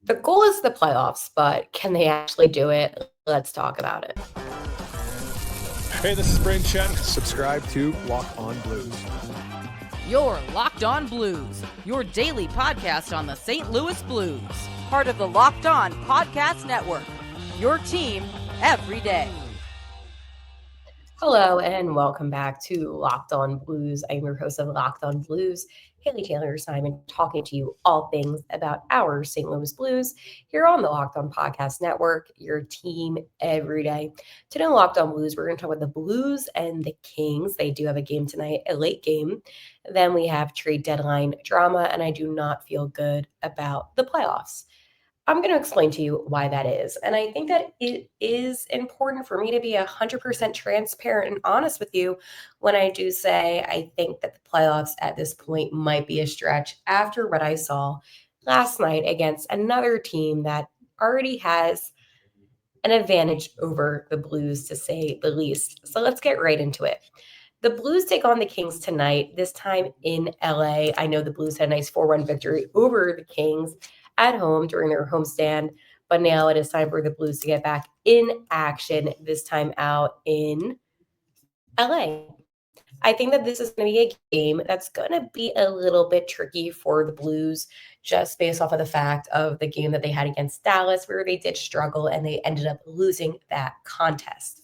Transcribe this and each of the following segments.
The goal is the playoffs, but can they actually do it? Let's talk about it. Hey, this is Schenn. Subscribe to Locked On Blues. You're Locked On Blues, your daily podcast on the St. Louis Blues. Part of the Locked On Podcast Network, your team every day. Hello and welcome back to Locked On Blues. I'm your host of Locked On Blues, Haley Taylor Simon, talking to you all things about our St. Louis Blues here on the Locked On Podcast Network, your team every day. Today on Locked On Blues, we're going to talk about the Blues and the Kings. They do have a game tonight, a late game. Then we have trade deadline drama, and I do not feel good about the playoffs. I'm going to explain to you why that is. And I think that it is important for me to be 100% transparent and honest with you when I do say I think that the playoffs at this point might be a stretch after what I saw last night against another team that already has an advantage over the Blues, to say the least. So let's get right into it. The Blues take on the Kings tonight, this time in LA. I know the Blues had a nice 4-1 victory over the Kings at home during their homestand, but now it is time for the Blues to get back in action, this time out in LA. I think that this is going to be a game that's going to be a little bit tricky for the Blues, just based off of the fact of the game that they had against Dallas, where they did struggle and they ended up losing that contest.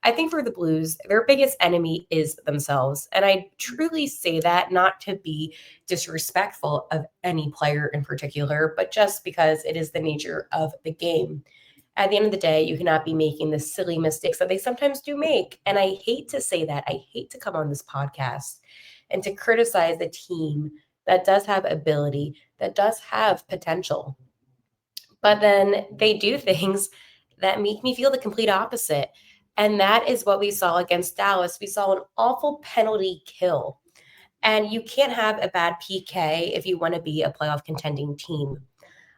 I think for the Blues, their biggest enemy is themselves. And I truly say that not to be disrespectful of any player in particular, but just because it is the nature of the game. At the end of the day, you cannot be making the silly mistakes that they sometimes do make. And I hate to say that. I hate to come on this podcast and to criticize the team that does have ability, that does have potential. But then they do things that make me feel the complete opposite. And that is what we saw against Dallas. We saw an awful penalty kill. And you can't have a bad PK if you want to be a playoff contending team.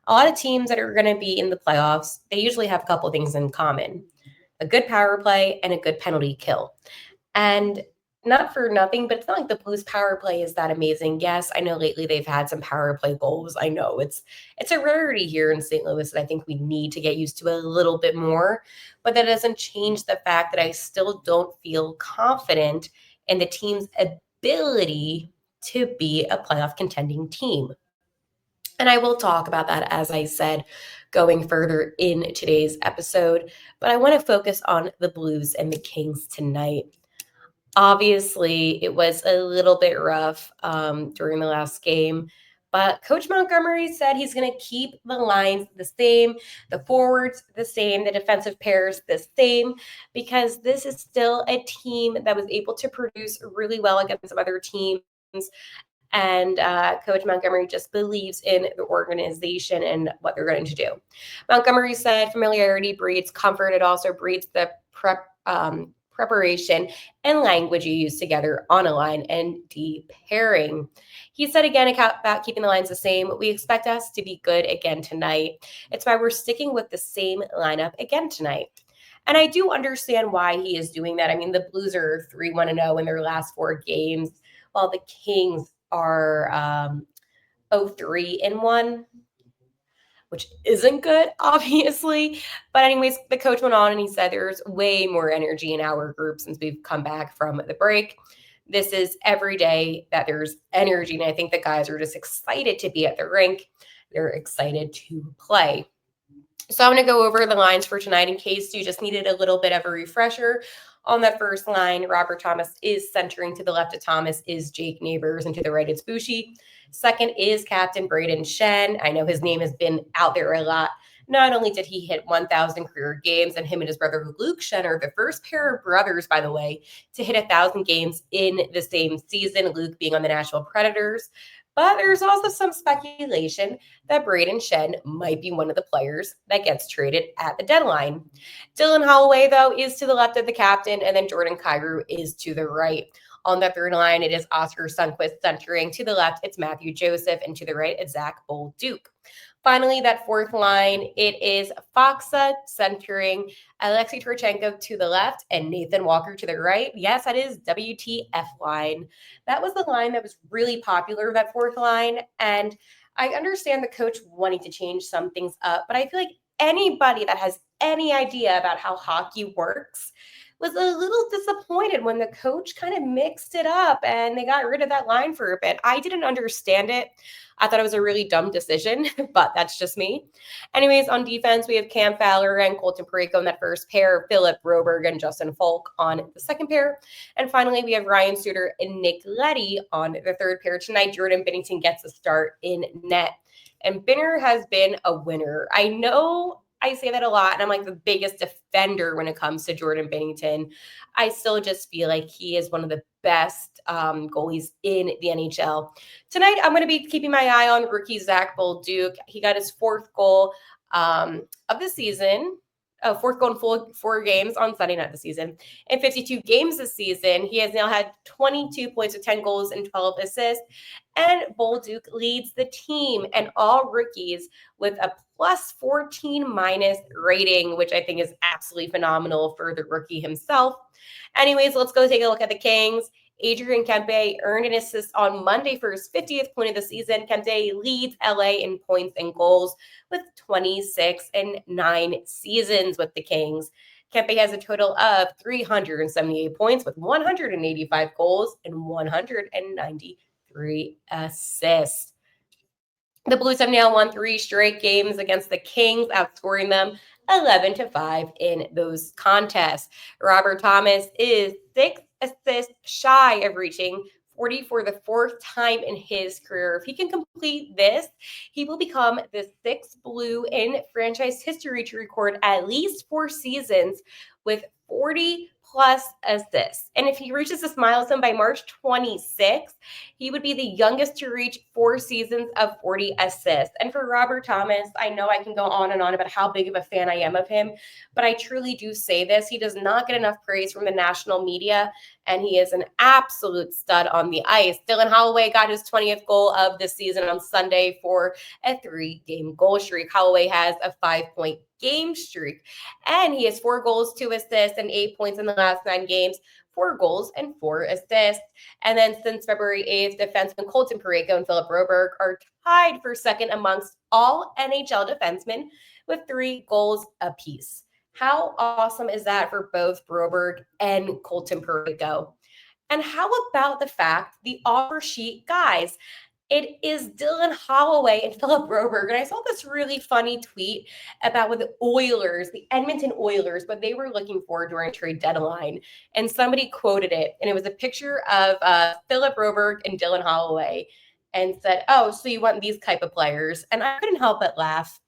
A lot of teams that are going to be in the playoffs, they usually have a couple of things in common: a good power play and a good penalty kill. And not for nothing, but it's not like the Blues power play is that amazing. Yes, I know lately they've had some power play goals. I know it's a rarity here in St. Louis that I think we need to get used to a little bit more, but that doesn't change the fact that I still don't feel confident in the team's ability to be a playoff contending team. And I will talk about that, as I said, going further in today's episode. But I want to focus on the Blues and the Kings tonight. Obviously, it was a little bit rough during the last game. But Coach Montgomery said he's going to keep the lines the same, the forwards the same, the defensive pairs the same, because this is still a team that was able to produce really well against some other teams. And Coach Montgomery just believes in the organization and what they're going to do. Montgomery said familiarity breeds comfort. It also breeds the preparation and language you use together on a line and deep pairing. He said again about keeping the lines the same. We expect us to be good again tonight. It's why we're sticking with the same lineup again tonight. And I do understand why he is doing that. I mean, the Blues are 3-1-0 in their last 4 games, while the Kings are 0-3-1, which isn't good, obviously. But anyways, the coach went on and he said there's way more energy in our group since we've come back from the break. This is every day that there's energy, and I think the guys are just excited to be at the rink. They're excited to play. So I'm going to go over the lines for tonight in case you just needed a little bit of a refresher. On that first line, Robert Thomas is centering. To the left of Thomas is Jake Neighbors, and to the right it's Bushi. Second is Captain Brayden Schenn. I know his name has been out there a lot. Not only did he hit 1,000 career games, and him and his brother Luke Schenn are the first pair of brothers, by the way, to hit 1,000 games in the same season, Luke being on the Nashville Predators. But there's also some speculation that Brayden Schenn might be one of the players that gets traded at the deadline. Dylan Holloway, though, is to the left of the captain, and then Jordan Kyrou is to the right. On the third line, it is Oscar Sundqvist centering. To the left, it's Matthew Joseph, and to the right, it's Zach Bolduc. Finally, that fourth line, it is Faksa centering, Alexei Turchenko to the left, and Nathan Walker to the right. Yes, that is WTF line. That was the line that was really popular, that fourth line. And I understand the coach wanting to change some things up, but I feel like anybody that has any idea about how hockey works was a little disappointed when the coach kind of mixed it up and they got rid of that line for a bit. I didn't understand it. I thought it was a really dumb decision, but that's just me. Anyways, on defense, we have Cam Fowler and Colton Parayko in that first pair, Philip Broberg and Justin Falk on the second pair. And finally, we have Ryan Suter and Nick Leddy on the third pair. Tonight, Jordan Binnington gets a start in net. And Binner has been a winner. I know I say that a lot, and I'm like the biggest defender when it comes to Jordan Binnington. I still just feel like he is one of the best goalies in the NHL. Tonight, I'm going to be keeping my eye on rookie Zach Bolduc. He got his fourth goal of the season. Fourth goal in full 4 games on Sunday night this season. In 52 games this season, he has now had 22 points with 10 goals and 12 assists. And Bolduc leads the team and all rookies with a plus 14 minus rating, which I think is absolutely phenomenal for the rookie himself. Anyways, let's go take a look at the Kings. Adrian Kempe earned an assist on Monday for his 50th point of the season. Kempe leads LA in points and goals with 26 and 9 seasons with the Kings. Kempe has a total of 378 points with 185 goals and 193 assists. The Blues have now won 3 straight games against the Kings, outscoring them 11-5 in those contests. Robert Thomas is 6 assists shy of reaching 40 for the 4th time in his career. If he can complete this, he will become the 6th Blue in franchise history to record at least 4 seasons with 40 plus assists. And if he reaches this milestone by March 26th, he would be the youngest to reach 4 seasons of 40 assists. And for Robert Thomas, I know I can go on and on about how big of a fan I am of him, but I truly do say this. He does not get enough praise from the national media, and he is an absolute stud on the ice. Dylan Holloway got his 20th goal of the season on Sunday for a 3-game goal streak. Holloway has a 5-point game streak, and he has 4 goals, 2 assists, and 8 points in the last 9 games. 4 goals and 4 assists. And then since February 8th, defensemen Colton Parayko and Philip Broberg are tied for second amongst all NHL defensemen with 3 goals apiece. How awesome is that for both Broberg and Colton Parayko? And how about the fact the offer sheet guys? It is Dylan Holloway and Philip Broberg. And I saw this really funny tweet about what the Oilers, the Edmonton Oilers, what they were looking for during trade deadline. And somebody quoted it. And it was a picture of Philip Broberg and Dylan Holloway and said, "Oh, so you want these type of players?" And I couldn't help but laugh.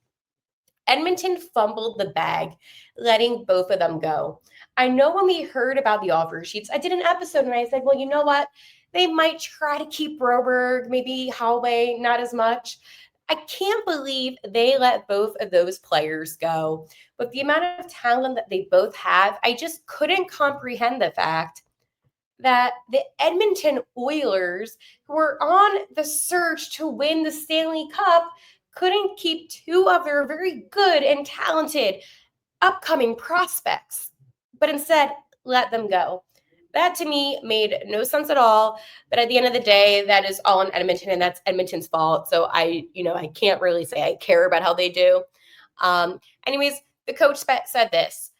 Edmonton fumbled the bag, letting both of them go. I know when we heard about the offer sheets, I did an episode and I said, well, you know what? They might try to keep Broberg, maybe Holloway, not as much. I can't believe they let both of those players go. With the amount of talent that they both have, I just couldn't comprehend the fact that the Edmonton Oilers, who were on the search to win the Stanley Cup, couldn't keep 2 of their very good and talented upcoming prospects, but instead let them go. That to me made no sense at all. But at the end of the day, that is all in Edmonton, and that's Edmonton's fault. So I can't really say I care about how they do. Anyways, the coach said this: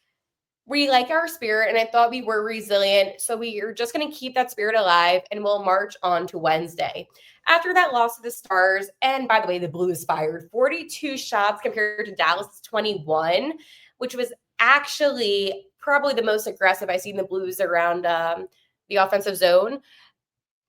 "We like our spirit, and I thought we were resilient. So we are just going to keep that spirit alive, and we'll march on to Wednesday." After that loss to the Stars, and by the way, the Blues fired 42 shots compared to Dallas' 21, which was actually probably the most aggressive I've seen the Blues around the offensive zone.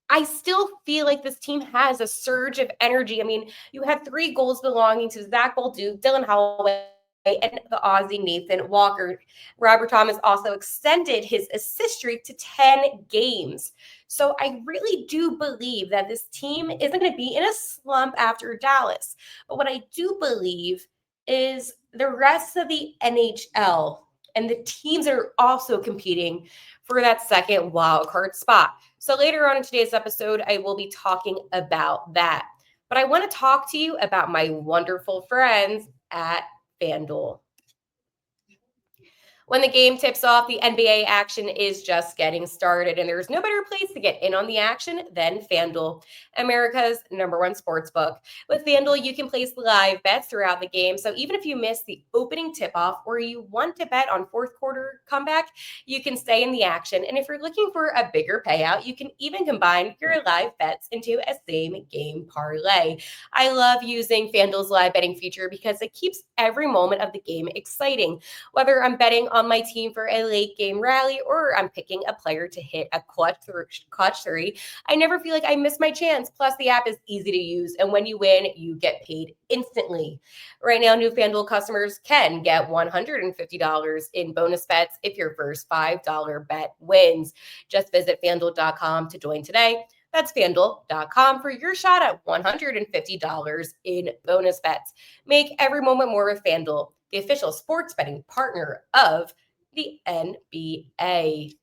I still feel like this team has a surge of energy. I mean, you had 3 goals belonging to Zach Bolduc, Dylan Holloway, and the Aussie Nathan Walker. Robert Thomas also extended his assist streak to 10 games. So I really do believe that this team isn't going to be in a slump after Dallas. But what I do believe is the rest of the NHL and the teams that are also competing for that second wild card spot. So later on in today's episode, I will be talking about that. But I want to talk to you about my wonderful friends at FanDuel. When the game tips off, the NBA action is just getting started, and there's no better place to get in on the action than FanDuel, America's #1 sports book. With FanDuel, you can place live bets throughout the game, so even if you miss the opening tip-off or you want to bet on fourth quarter comeback, you can stay in the action. And if you're looking for a bigger payout, you can even combine your live bets into a same-game parlay. I love using FanDuel's live betting feature because it keeps every moment of the game exciting. Whether I'm betting on my team for a late game rally or I'm picking a player to hit a clutch three, I never feel like I missed my chance. Plus, the app is easy to use, and when you win, you get paid instantly. Right now, new FanDuel customers can get $150 in bonus bets if your first $5 bet wins. Just visit FanDuel.com to join today. That's FanDuel.com for your shot at $150 in bonus bets. Make every moment more with FanDuel, the official sports betting partner of the NBA.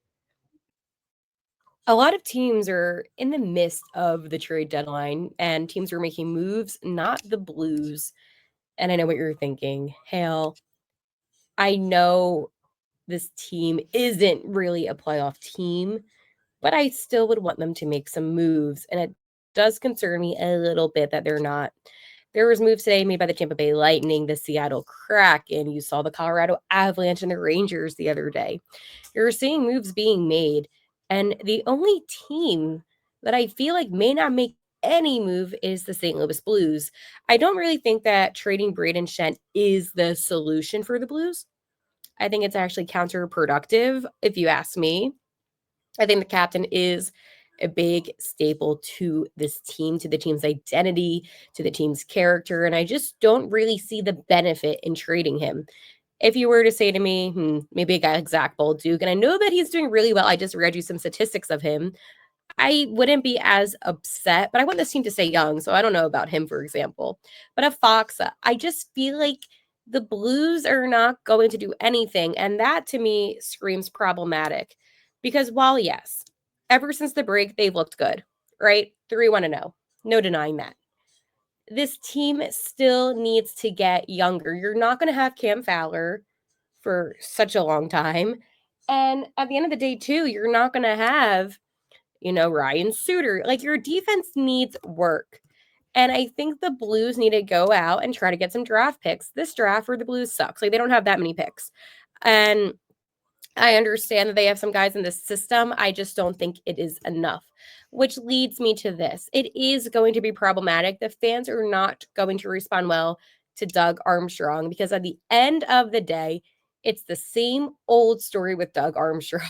A lot of teams are in the midst of the trade deadline, and teams are making moves, not the Blues. And I know what you're thinking. Hale, I know this team isn't really a playoff team, but I still would want them to make some moves. And it does concern me a little bit that they're not. There was moves today made by the Tampa Bay Lightning, the Seattle Kraken. You saw the Colorado Avalanche and the Rangers the other day. You're seeing moves being made. And the only team that I feel like may not make any move is the St. Louis Blues. I don't really think that trading Braden Schenn is the solution for the Blues. I think it's actually counterproductive, if you ask me. I think the captain is a big staple to this team, to the team's identity, to the team's character. And I just don't really see the benefit in trading him. If you were to say to me, maybe a guy like Zach Bolduc, and I know that he's doing really well. I just read you some statistics of him. I wouldn't be as upset, but I want this team to stay young. So I don't know about him, for example. But a Fox, I just feel like the Blues are not going to do anything. And that to me screams problematic. Because while, yes, ever since the break, they've looked good, right? 3-1-0. No denying that. This team still needs to get younger. You're not going to have Cam Fowler for such a long time. And at the end of the day, too, you're not going to have Ryan Suter. Like, your defense needs work. And I think the Blues need to go out and try to get some draft picks. This draft for the Blues sucks. Like, they don't have that many picks. And I understand that they have some guys in the system. I just don't think it is enough, which leads me to this. It is going to be problematic. The fans are not going to respond well to Doug Armstrong because at the end of the day, it's the same old story with Doug Armstrong.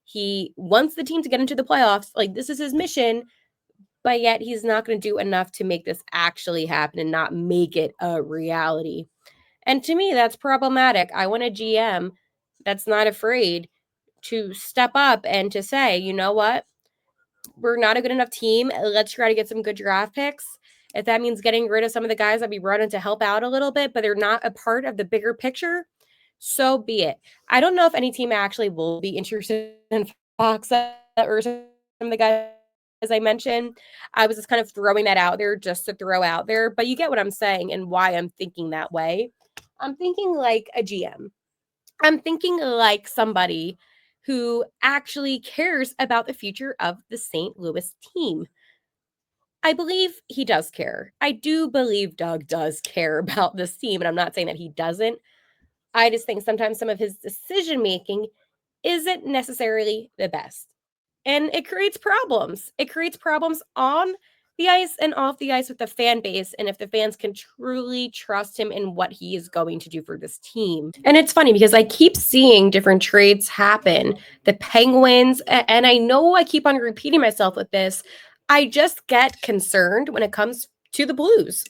He wants the team to get into the playoffs. Like, this is his mission, but yet he's not going to do enough to make this actually happen and not make it a reality. And to me, that's problematic. I want a GM that's not afraid to step up and to say, you know what? We're not a good enough team. Let's try to get some good draft picks. If that means getting rid of some of the guys that we brought in to help out a little bit, but they're not a part of the bigger picture, so be it. I don't know if any team actually will be interested in Fox or some of the guys as I mentioned. I was just kind of throwing that out there just to throw out there, but you get what I'm saying and why I'm thinking that way. I'm thinking like a GM. I'm thinking like somebody who actually cares about the future of the St. Louis team. I believe he does care. I do believe Doug does care about this team, and I'm not saying that he doesn't. I just think sometimes some of his decision making isn't necessarily the best. And it creates problems. It creates problems on the ice and off the ice with the fan base. And if the fans can truly trust him in what he is going to do for this team. And it's funny because I keep seeing different trades happen. The Penguins, and I know I keep on repeating myself with this. I just get concerned when it comes to the Blues.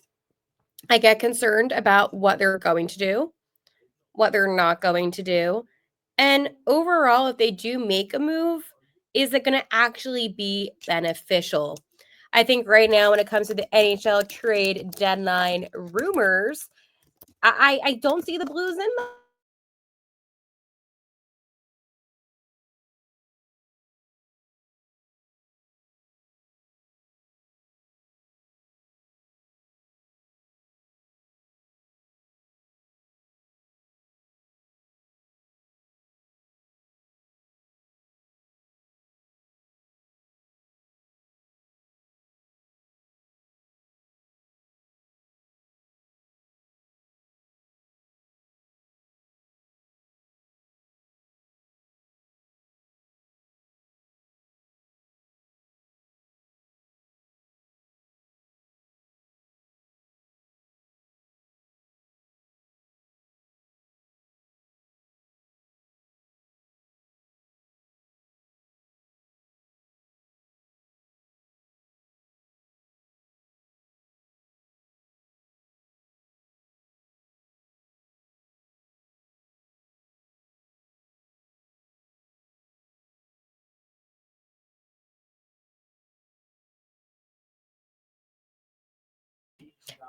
I get concerned about what they're going to do, what they're not going to do. And overall, if they do make a move, is it going to actually be beneficial? I think right now, when it comes to the NHL trade deadline rumors, I don't see the Blues in them.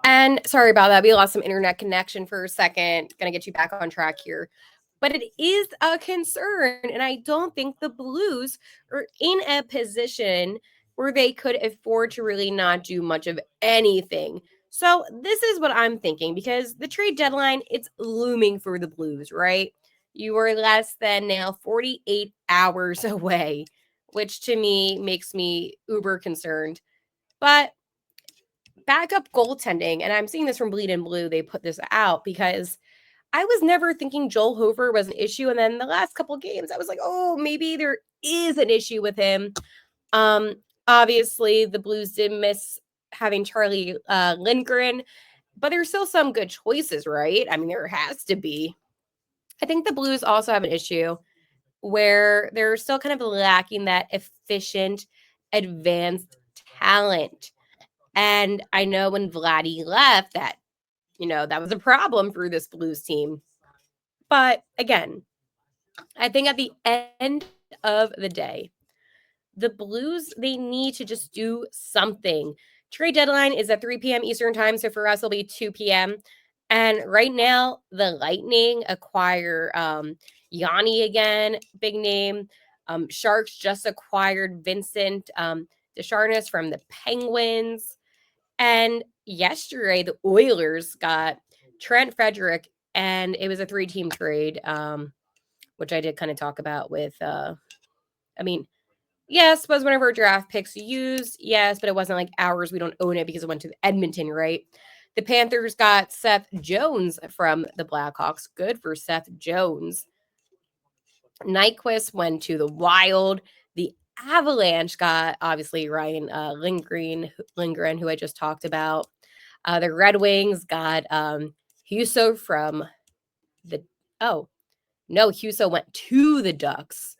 And sorry about that. We lost some internet connection for a second. Gonna get you back on track here. But it is a concern. And I don't think the Blues are in a position where they could afford to really not do much of anything. So this is what I'm thinking, because the trade deadline, it's looming for the Blues, right? You are less than now 48 hours away, which to me makes me uber concerned. But backup goaltending, and I'm seeing this from Bleed and Blue, they put this out because I was never thinking Joel Hofer was an issue. And then the last couple of games, I was like, oh, maybe there is an issue with him. Um, Obviously, the Blues did miss having Charlie Lindgren, but there's still some good choices, right? I mean, there has to be. I think the Blues also have an issue where they're still kind of lacking that efficient, advanced talent. And I know when Vladdy left that, that was a problem for this Blues team. But again, I think at the end of the day, the Blues, they need to just do something. Trade deadline is at 3 p.m. Eastern time. So for us, it'll be 2 p.m. And right now, the Lightning acquire Yanni again, big name. Sharks just acquired Vincent Descharnes from the Penguins. And yesterday, the Oilers got Trent Frederick, and it was a 3-team trade, which I did kind of talk about with, yes, was one of our draft picks used. Yes, but it wasn't like ours. We don't own it because it went to Edmonton, right? The Panthers got Seth Jones from the Blackhawks. Good for Seth Jones. Nyquist went to the Wild. The Avalanche got, obviously, Ryan Lindgren, who I just talked about. The Red Wings got Huso from Huso went to the Ducks.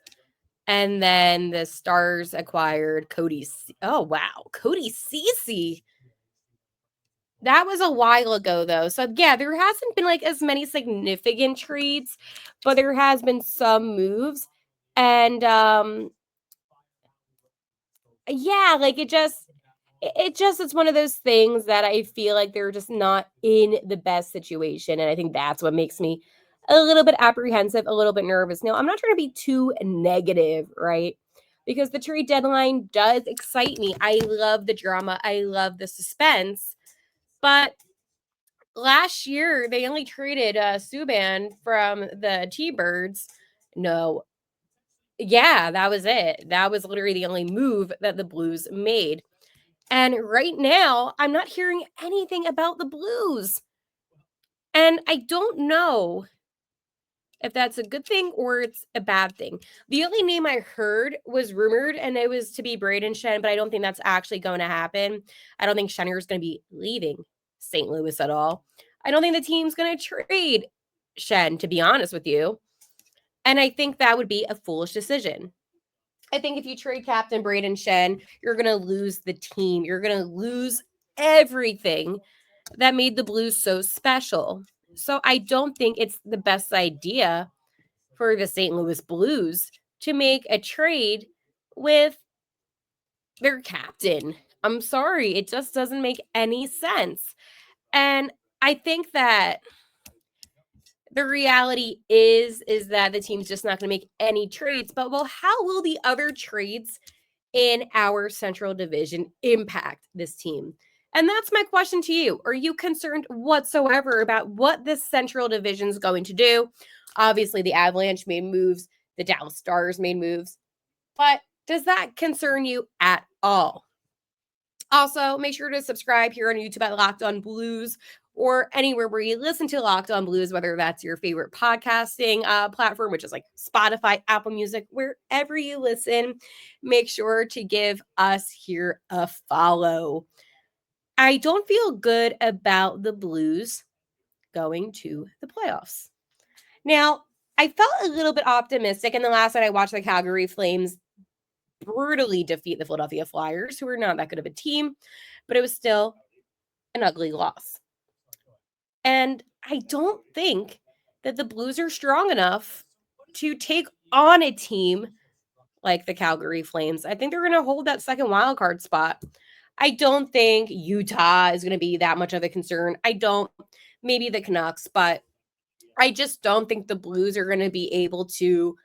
And then the Stars acquired Cody Ceci. That was a while ago, though. So, yeah, there hasn't been, like, as many significant trades, but there has been some moves. And, yeah, like, it's one of those things that I feel like they're just not in the best situation. And I think that's what makes me a little bit apprehensive, a little bit nervous. Now, I'm not trying to be too negative, right? Because the trade deadline does excite me. I love the drama. I love the suspense. But last year, they only traded Subban from the T-Birds. No. Yeah, that was it. That was literally the only move that the Blues made. And right now, I'm not hearing anything about the Blues. And I don't know if that's a good thing or it's a bad thing. The only name I heard was rumored, and it was to be Braden Schenn, but I don't think that's actually going to happen. I don't think Schenner is going to be leaving St. Louis at all. I don't think the team's going to trade Schenn, to be honest with you. And I think that would be a foolish decision. I think if you trade Captain Braden Schenn, you're going to lose the team. You're going to lose everything that made the Blues so special. So I don't think it's the best idea for the St. Louis Blues to make a trade with their captain. I'm sorry, it just doesn't make any sense. And I think that the reality is that the team's just not going to make any trades. But, well, how will the other trades in our Central Division impact this team? And that's my question to you. Are you concerned whatsoever about what this Central Division is going to do? Obviously, the Avalanche made moves. The Dallas Stars made moves. But does that concern you at all? Also, make sure to subscribe here on YouTube at Locked On Blues or anywhere where you listen to Locked On Blues, whether that's your favorite podcasting platform, which is like Spotify, Apple Music, wherever you listen. Make sure to give us here a follow. I don't feel good about the Blues going to the playoffs. Now, I felt a little bit optimistic in the last night I watched the Calgary Flames brutally defeat the Philadelphia Flyers, who are not that good of a team, but it was still an ugly loss. And I don't think that the Blues are strong enough to take on a team like the Calgary Flames. I think they're going to hold that second wild card spot. I don't think Utah is going to be that much of a concern. Maybe the Canucks, but I just don't think the Blues are going to be able to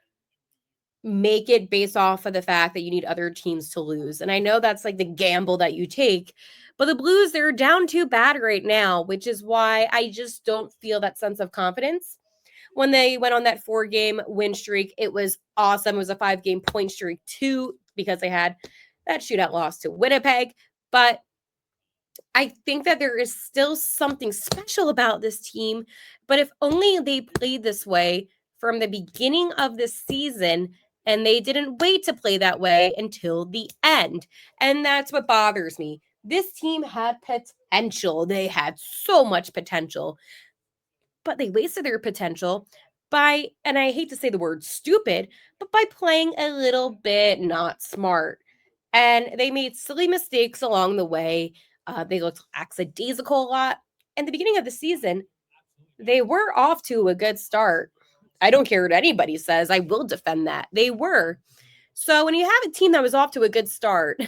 make it based off of the fact that you need other teams to lose. And I know that's like the gamble that you take, but the Blues, they're down too bad right now, which is why I just don't feel that sense of confidence. When they went on that 4-game win streak, it was awesome. It was a 5-game point streak too, because they had that shootout loss to Winnipeg. But I think that there is still something special about this team. But if only they played this way from the beginning of the season, and they didn't wait to play that way until the end. And that's what bothers me. This team had potential. They had so much potential, but they wasted their potential by, and I hate to say the word stupid, but by playing a little bit not smart. And they made silly mistakes along the way. They looked lackadaisical a lot. In the beginning of the season, they were off to a good start. I don't care what anybody says. I will defend that. They were. So when you have a team that was off to a good start,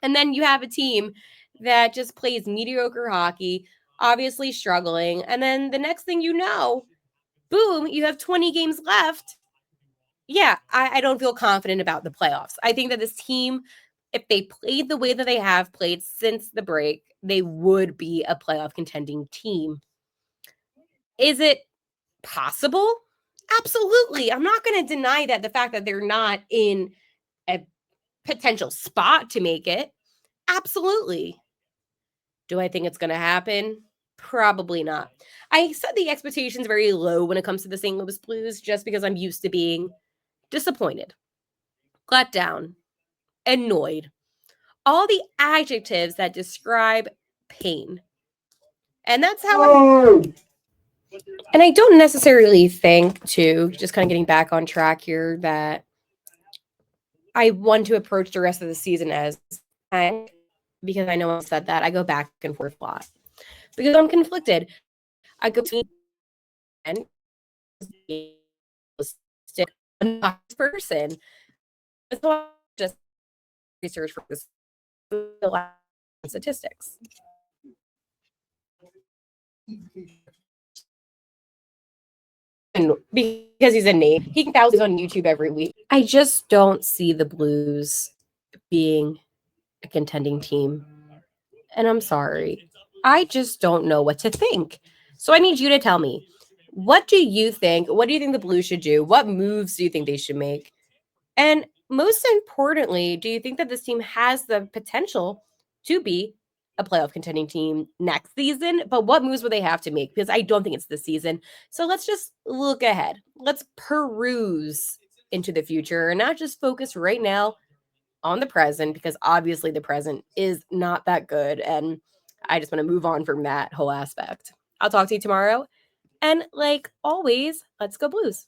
and then you have a team that just plays mediocre hockey, obviously struggling, and then the next thing you know, boom, you have 20 games left. Yeah, I don't feel confident about the playoffs. I think that this team, if they played the way that they have played since the break, they would be a playoff contending team. Is it possible? Absolutely. I'm not going to deny that the fact that they're not in a potential spot to make it. Absolutely. Do I think it's going to happen? Probably not. I set the expectations very low when it comes to the St. Louis Blues just because I'm used to being disappointed, let down, annoyed. All the adjectives that describe pain. And that's how and I don't necessarily think, too, just kind of getting back on track here, that I want to approach the rest of the season as, because I know I said that, I go back and forth a lot. Because I'm conflicted. I go to and a person. So just research for this statistics. And because he's a name, he can thousands on YouTube every week. I just don't see the Blues being a contending team. And I'm sorry. I just don't know what to think. So I need you to tell me, what do you think? What do you think the Blues should do? What moves do you think they should make? And most importantly, do you think that this team has the potential to be a playoff contending team next season? But what moves would they have to make? Because I don't think it's this season. So let's just look ahead. Let's peruse into the future and not just focus right now on the present, because obviously the present is not that good. And I just want to move on from that whole aspect. I'll talk to you tomorrow. And like always, let's go Blues.